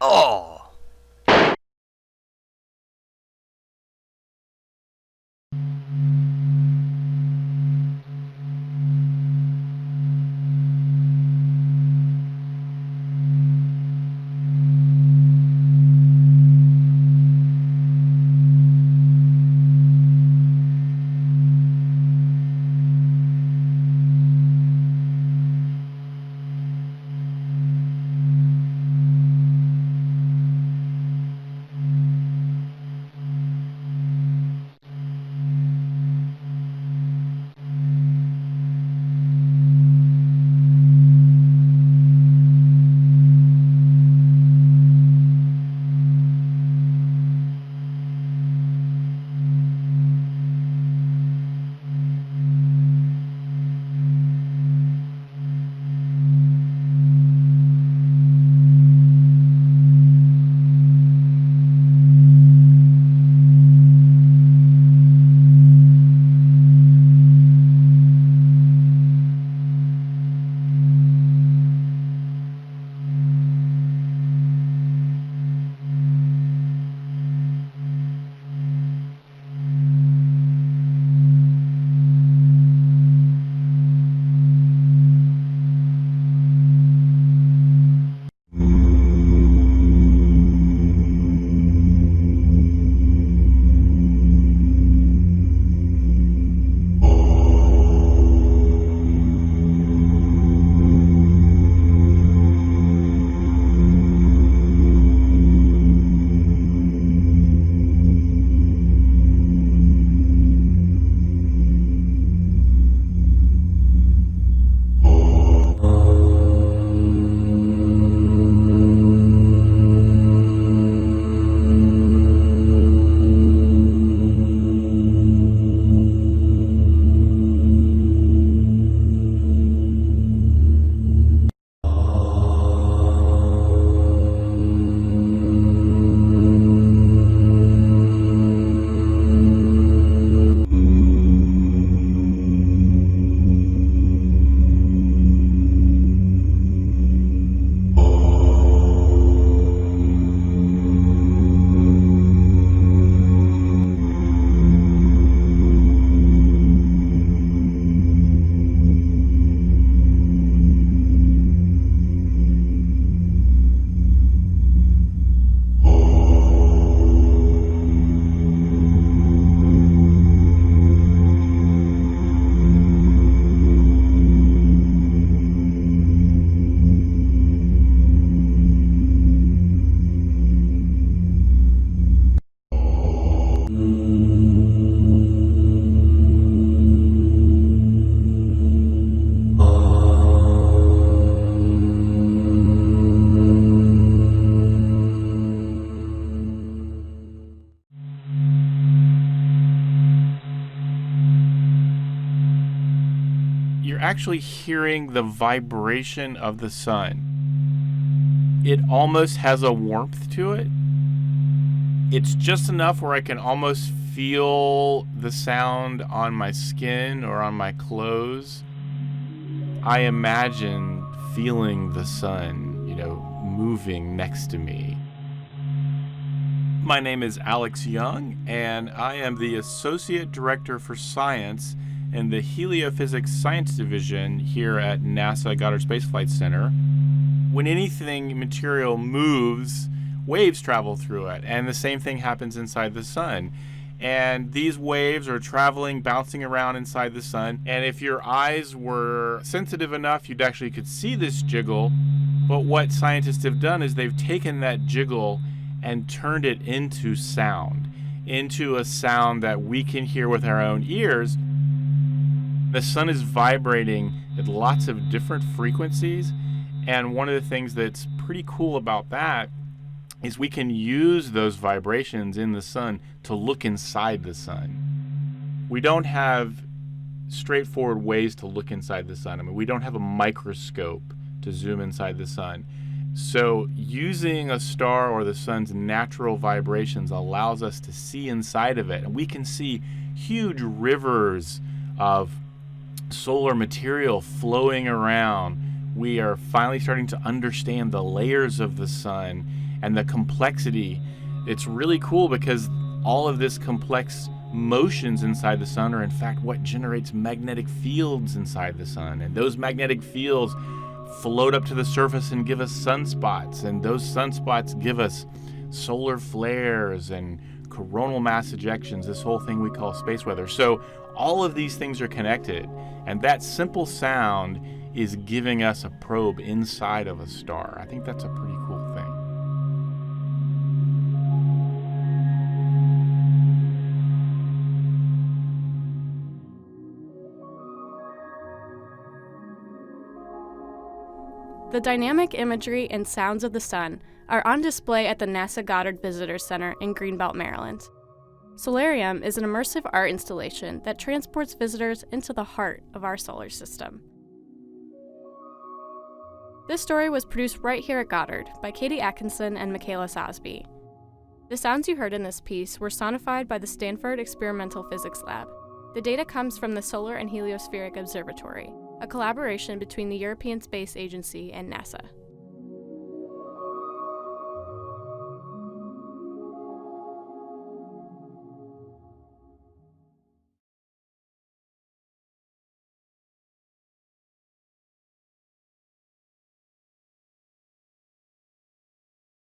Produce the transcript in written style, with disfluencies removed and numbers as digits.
Oh! You're actually hearing the vibration of the sun. It almost has a warmth to it. It's just enough where I can almost feel the sound on my skin or on my clothes. I imagine feeling the sun, moving next to me. My name is Alex Young, and I am the Associate Director for Science in the Heliophysics Science Division here at NASA Goddard Space Flight Center. When anything material moves, waves travel through it, and the same thing happens inside the sun. And these waves are traveling, bouncing around inside the sun, and if your eyes were sensitive enough, you'd actually could see this jiggle. But what scientists have done is they've taken that jiggle and turned it into sound, into a sound that we can hear with our own ears. The sun is vibrating at lots of different frequencies, and one of the things that's pretty cool about that is we can use those vibrations in the sun to look inside the sun. We don't have straightforward ways to look inside the sun. I mean, we don't have a microscope to zoom inside the sun. So using a star or the sun's natural vibrations allows us to see inside of it. And we can see huge rivers of solar material flowing around. We are finally starting to understand the layers of the sun and the complexity. It's really cool because all of this complex motions inside the sun are in fact what generates magnetic fields inside the sun. And those magnetic fields float up to the surface and give us sunspots. And those sunspots give us solar flares and coronal mass ejections, this whole thing we call space weather. So all of these things are connected. And that simple sound is giving us a probe inside of a star. I think that's a pretty cool thing. The dynamic imagery and sounds of the sun are on display at the NASA Goddard Visitor Center in Greenbelt, Maryland. Solarium is an immersive art installation that transports visitors into the heart of our solar system. This story was produced right here at Goddard by Katie Atkinson and Michaela Sosby. The sounds you heard in this piece were sonified by the Stanford Experimental Physics Lab. The data comes from the Solar and Heliospheric Observatory, a collaboration between the European Space Agency and NASA.